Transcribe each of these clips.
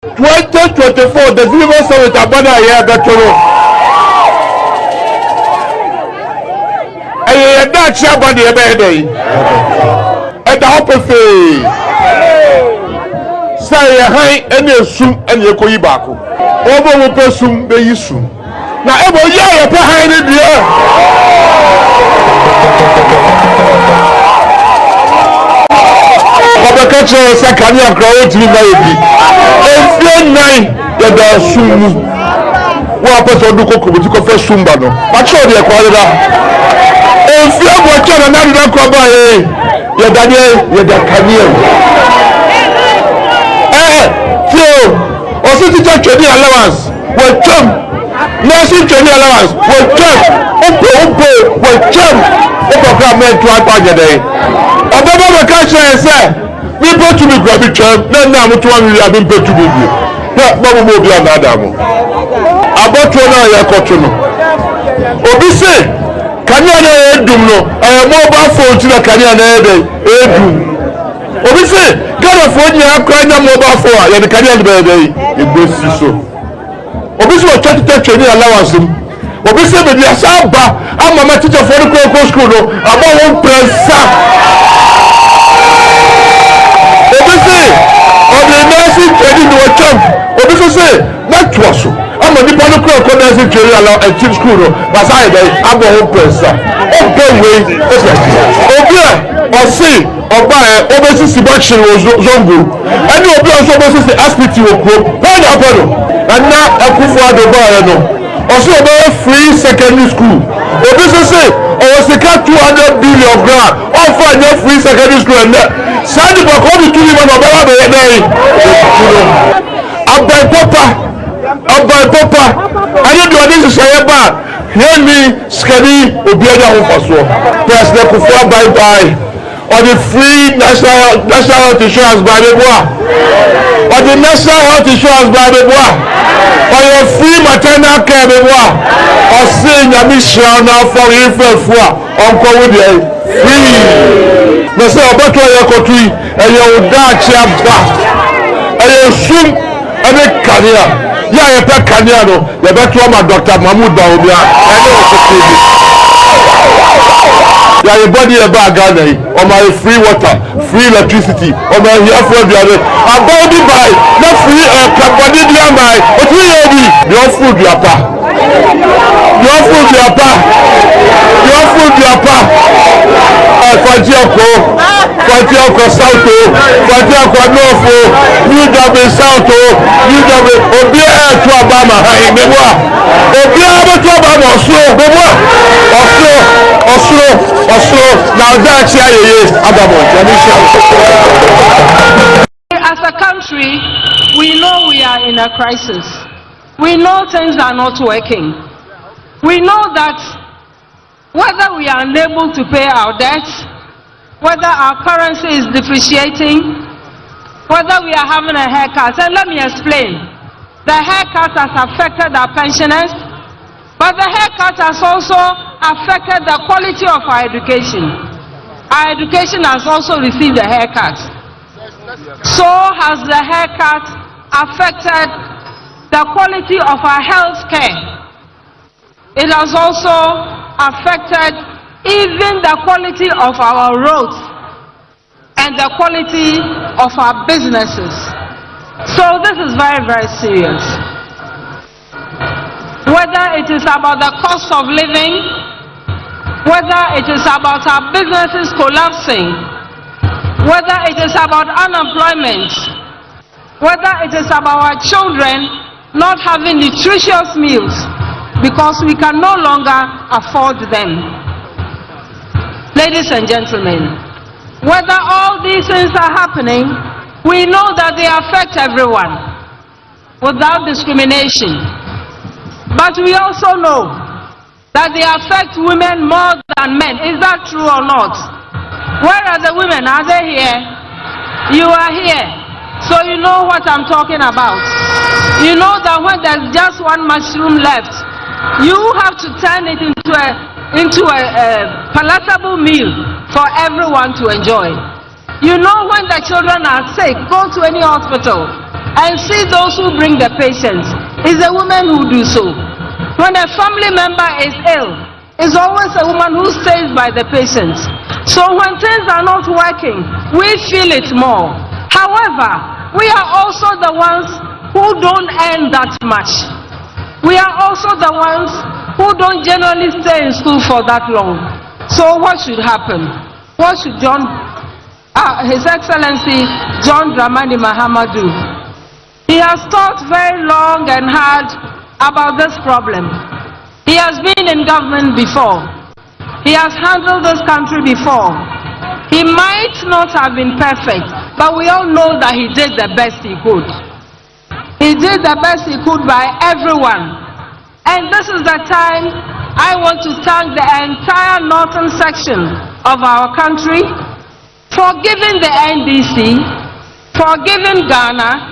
2024, the Deliverance Summit Abana here Gatoro. And that's about the day. And the Hopper say, hi, and you soon and you go back. Over will pursue the issue. Now, every year behind it, Catch a second year crowd to be maybe. And then nine, the soon. What person do cook with you first Sumbano? But show the quality. And fear what can another come by. You're Daniel, you're the Canyon. Phil, or city training allowance. Well, chum. Nursing training allowance. Well, chum. Well, chum. Program to our target day. Obama catch and say. We put to be grabby champ, then now to one we have been put to be. Baba will be another. About one hour, Cotono. Obisi, can you do no? I am mobile phone to the Canadian Obisi, get a phone you have crying mobile phone, and the Canadian baby. It goes so. Obisi was trying to take training allowance. Obisi, but yes, I'm a teacher for the school. About one press. Obisi, on the nursing training to a champ. Obisi, not to us. I'm a Nipponic nursing training at team school. But I am a home presser. Okay, wait. Okay, or see, or buy Obisi Sebastian was Zongo. And you will also Obisi aspect to your group. What happened? And now I put for the bar. Also about free secondary school. Obisi say, or was the cat 200 billion grand. All for your free secondary school and that. Sandy Bakobi to him and Obama day. Abba Papa. I don't do this to say about. Hear me, Skadi, Obiada Hofaso. President Kufuor bye. Or the free national health insurance by the bois. Or the national health insurance by the bois. Or your free maternal care the bois. Or seeing your mission now for you for Uncle Woody. Free. Na say about your country and your dad back and your soon and a career. Yeah, you pay career no. You better my Dr. Mahmoud Baobia. I know yeah, your body a bag Ghana or my free water, free electricity, or my here for the other. I'm going to buy not free company buy, but we your food your pa. Your food your pa. Your food your pa. Fatiako South, Fatiako North, New Dublin South, New Dublin, Obia to Obama, Obia to Obama, Oslo, now that's as a country, we know we are in a crisis. We know things are not working. We know that whether we are unable to pay our debts, whether our currency is depreciating, whether we are having a haircut. And let me explain. The haircut has affected our pensioners, but the haircut has also affected the quality of our education. Our education has also received a haircut. So has the haircut affected the quality of our health care. It has also affected even the quality of our roads and the quality of our businesses. So this is very, very serious. Whether it is about the cost of living, whether it is about our businesses collapsing, whether it is about unemployment, whether it is about our children not having nutritious meals because we can no longer afford them. Ladies and gentlemen, whether all these things are happening, we know that they affect everyone without discrimination. But we also know that they affect women more than men. Is that true or not? Where are the women? Are they here? You are here. So you know what I'm talking about. You know that when there's just one mushroom left, you have to turn it into a palatable meal for everyone to enjoy. You know when the children are sick, go to any hospital. and see those who bring the patients. It's the women who do so. When a family member is ill, it's always a woman who stays by the patients. So when things are not working, we feel it more. However, we are also the ones who don't earn that much. We are also the ones who don't generally stay in school for that long. So what should happen? What should His Excellency John Dramani Mahama do? He has thought very long and hard about this problem. He has been in government before. He has handled this country before. He might not have been perfect, but we all know that he did the best he could. He did the best he could by everyone. And this is the time I want to thank the entire northern section of our country for giving the NDC, for giving Ghana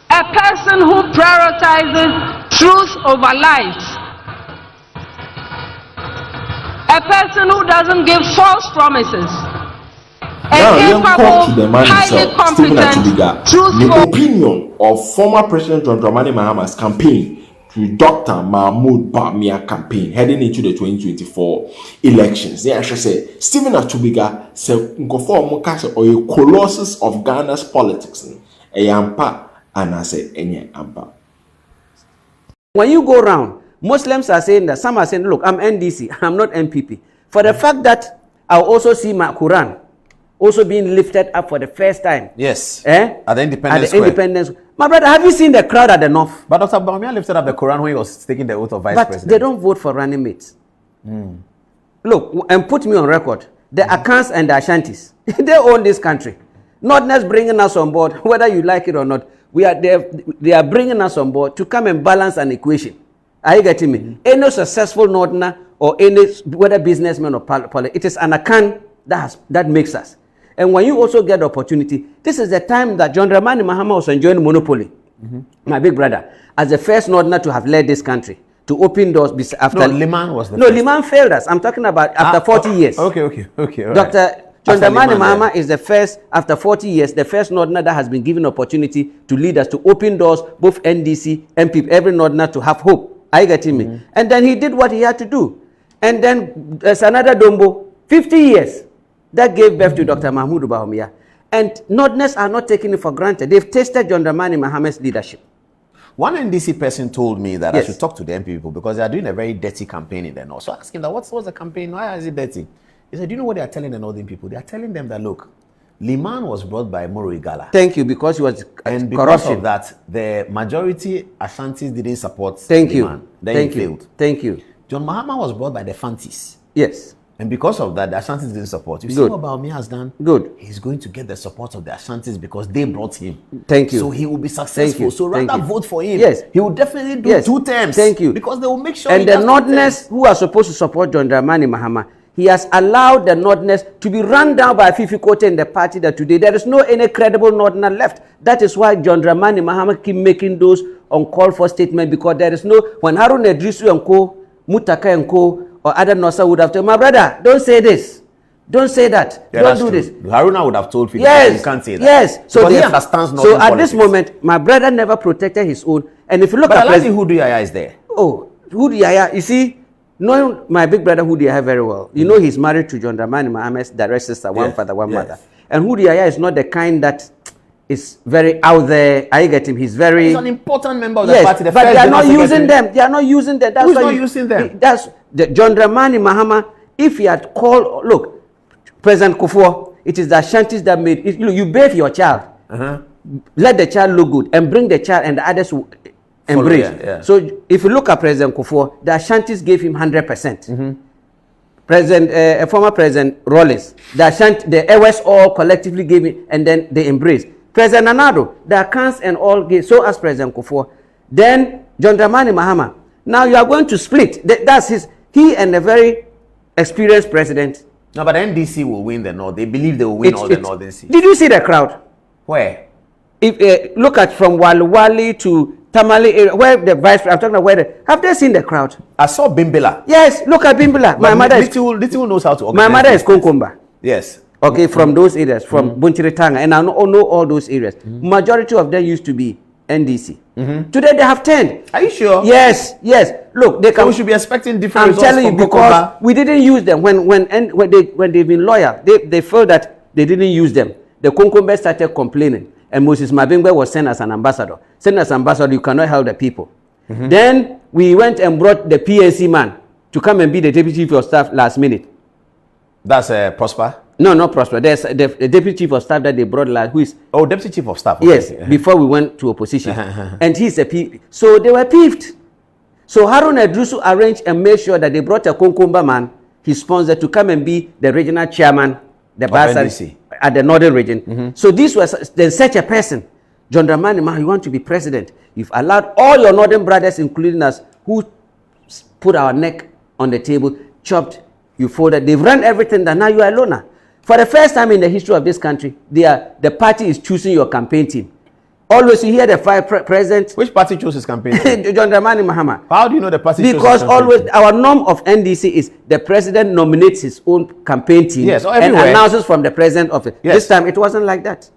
a person who prioritizes truth over lies. A person who doesn't give false promises. Now, young come to the man himself, Stephen Atubiga. The opinion of former President John Dramani Mahama's campaign to Dr. Mahmoud Bawumia campaign heading into the 2024 elections. They actually say Stephen Atubiga said Nkofo Mukasa or a colossus of Ghana's politics. A yampa and I say enye ampa. When you go around, Muslims are saying that, some are saying, look, I'm NDC, I'm not MPP. For the fact that I also see my Quran also being lifted up for the first time. Yes. At the Independence Square. My brother, have you seen the crowd at the north? But Dr. Bawumia lifted up the Quran when he was taking the oath of vice president. But they don't vote for running mates. Look, and put me on record. The Akans and the Ashantis, they own this country. Notness bringing us on board, whether you like it or not. They are bringing us on board to come and balance an equation. Are you getting me? Any successful Northerner or any, whether businessman or politician, it is an Akan that makes us. And when you also get the opportunity, this is the time that John Dramani Mahama was enjoying monopoly. My big brother, as the first Northerner to have led this country, to open doors after... No, Liman was the first. Liman failed us. I'm talking about after 40 years. Okay. Dr. John Dramani Mahama is the first, after 40 years, the first Northerner that has been given opportunity to lead us, to open doors, both NDC, MP, every Northerner to have hope. Are you getting me? And then he did what he had to do. And then there's another Dombo, 50 years, that gave birth to Dr. Mahmoud Bawumia. And Northerners are not taking it for granted. They've tasted John Dramani Mahama's leadership. One NDC person told me that I should talk to the MP people because they are doing a very dirty campaign in the north. So I asked him that, what's the campaign? Why is it dirty? He said, do you know what they are telling the northern people? They are telling them that, look, Liman was brought by Moro Igala. Thank you, because he was and because of that, the majority Ashantis didn't support Liman. Then he failed. Thank you. John Mahama was brought by the Fantis. Yes. And because of that, the Ashantis didn't support. You see what Bawumia has done? Good. He's going to get the support of the Ashantis because they brought him. Thank you. So he will be successful. So rather vote for him. Yes. He will definitely do 2 terms. Thank you. Because they will make sure. And the Northerners who are supposed to support John Dramani Mahama, he has allowed the Northerners to be run down by Fifi Kote in the party that today there is no any credible Northerner left. That is why John Dramani Mahama keep making those uncalled for statements, because there is no, when Harun Edrisu and co, Mutaka and co, or other Nosa would have told, my brother, don't say this. Don't say that. Don't do this. Haruna would have told people, you can't say that. Yes. So he understands not. So at this moment, my brother never protected his own. And if you look at Hudu Yaya is there. Oh, Hudu Yaya, you see, knowing my big brother Hudu Yaya very well, you know he's married to John Dramani Mahama's direct sister, one father, one mother. And Hudu Yaya is not the kind that is very out there. I get him. He's very... He's an important member of the party. But they are not using them. They are not using them. Who's not using them? That's John Dramani Mahama. If he had called... Look, President Kufuor, it is the Ashantis that made... You bathe your child. Let the child look good and bring the child and the others will embrace. So if you look at President Kufuor, the Ashantis gave him 100%. Former President Rollins, the Ewes all collectively gave it, and then they embraced. President Nanado, the Akans and all gave, so as President Kufuor. Then John Dramani Mahama. Now you are going to split. That's he and a very experienced president. No, but NDC will win the North. They believe they will win all the northern seats. Did you see the crowd? Where? If look at from Wali to Tamale area, where the vice president, I'm talking about where have they seen the crowd? I saw Bimbila. Yes, look at Bimbila. My mother little knows how to organize. My mother is Konkomba. Yes. Okay, from those areas, from Bunchiritanga, and I know all those areas. Majority of them used to be NDC. Today they have 10. Are you sure? Yes, yes. Look, they can. So we should be expecting different I'm results telling you from because Kokomba. we didn't use them when they've been loyal. They felt that they didn't use them. The Konkombe started complaining, and Moses Mabingbe was sent as an ambassador. Sent as ambassador, you cannot help the people. Then we went and brought the PNC man to come and be the deputy chief of staff last minute. That's Prosper? No, not Prosper. There's the deputy chief of staff that they brought last, who is... Oh, deputy chief of staff. Okay. Yes, before we went to opposition. And he's a P. So they were peeved. So Harun Edrusu arranged and made sure that they brought a Konkomba man, his sponsor, to come and be the regional chairman, the Basa, at the northern region. So this was then such a person. John Dramani Mahama, you want to be president. You've allowed all your northern brothers, including us, who put our neck on the table, chopped, you folded. They've run everything that now you are alone. For the first time in the history of this country, the party is choosing your campaign team. Always you hear the president. Which party chose his campaign team? John Dramani Mahama. How do you know the party? Because always our norm of NDC is the president nominates his own campaign team, yes, and announces from the president of it. Yes. This time it wasn't like that.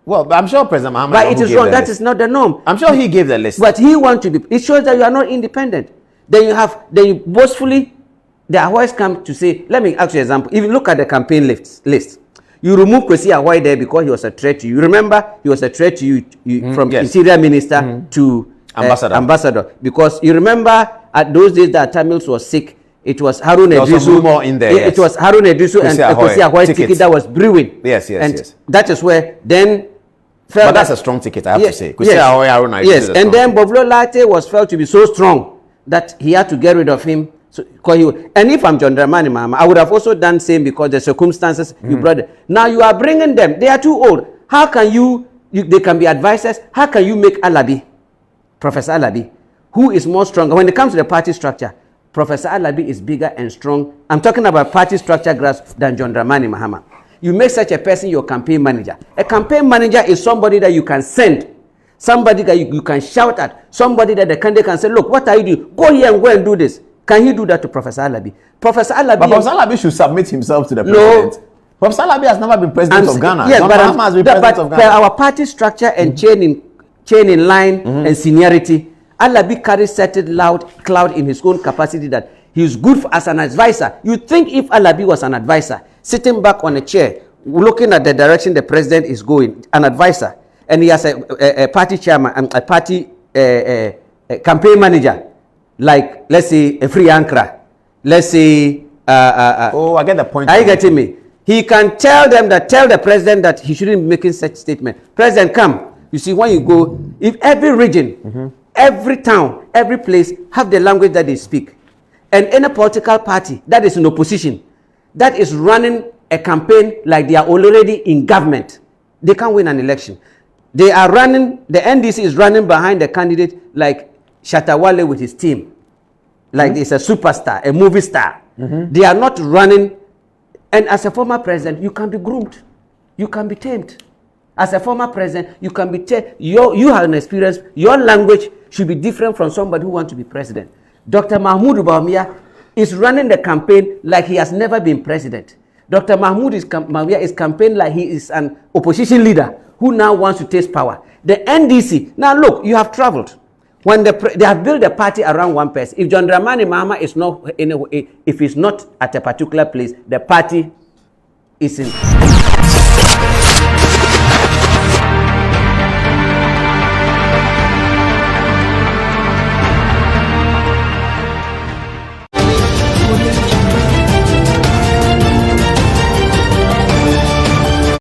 Well, but I'm sure President Mahama. But it is wrong. That is not the norm. I'm sure he gave the list. But he wants to be. It shows that you are not independent. Then you boastfully. They always come to say. Let me ask you an example. If you look at the campaign list, you remove Kwesi Ahoy there because he was a threat to you. Remember, he was a threat to you from Interior Minister to ambassador. Because you remember at those days that Tamils was sick, it was Harun Edrusu in there. It was Harun Edrusu and Kwesi Ahoy ticket that was brewing. Yes. That is where then. But that's a strong ticket, I have to say. Yes, and then Bovlo Latte was felt to be so strong that he had to get rid of him. So, and if I'm John Dramani Mahama, I would have also done same because the circumstances you brought it. Now you are bringing them. They are too old. How can they can be advisors. How can you make Alabi, Professor Alabi, who is more stronger? When it comes to the party structure, Professor Alabi is bigger and strong. I'm talking about party structure grasp than John Dramani Mahama. You make such a person your campaign manager. A campaign manager is somebody that you can send, somebody that you can shout at, somebody that the candidate can say, look, what are you doing? Go here and go and do this. Can he do that to Professor Alabi? Professor Alabi... But Professor Alabi should submit himself to the president. No. Professor Alabi has never been president of Ghana. Yes, but has been president of Ghana. Our party structure and chain in line and seniority, Alabi carries certain cloud in his own capacity that he's good as an advisor. You think if Alabi was an advisor, sitting back on a chair, looking at the direction the president is going, an advisor, and he has a party chairman and a party campaign manager, like, let's say, a free Ankara, let's say... I get the point. Are you getting me? He can tell the president that he shouldn't be making such statement. President, come. You see, when you go, if every region, every town, every place have the language that they speak, and any political party that is in opposition, that is running a campaign like they are already in government, they can't win an election. They are running, the NDC is running behind the candidate like Shatawale with his team. Like it's a superstar, a movie star. They are not running. And as a former president, you can be groomed. You can be tamed. As a former president, you can be tamed. You have an experience. Your language should be different from somebody who wants to be president. Dr. Mahmoud Bawumia is running the campaign like he has never been president. Dr. Mahmoud Bawumia is campaigning like he is an opposition leader who now wants to taste power. The NDC, now look, you have traveled. When they have built a party around one person, if John Dramani Mahama is not if he's not at a particular place, the party is in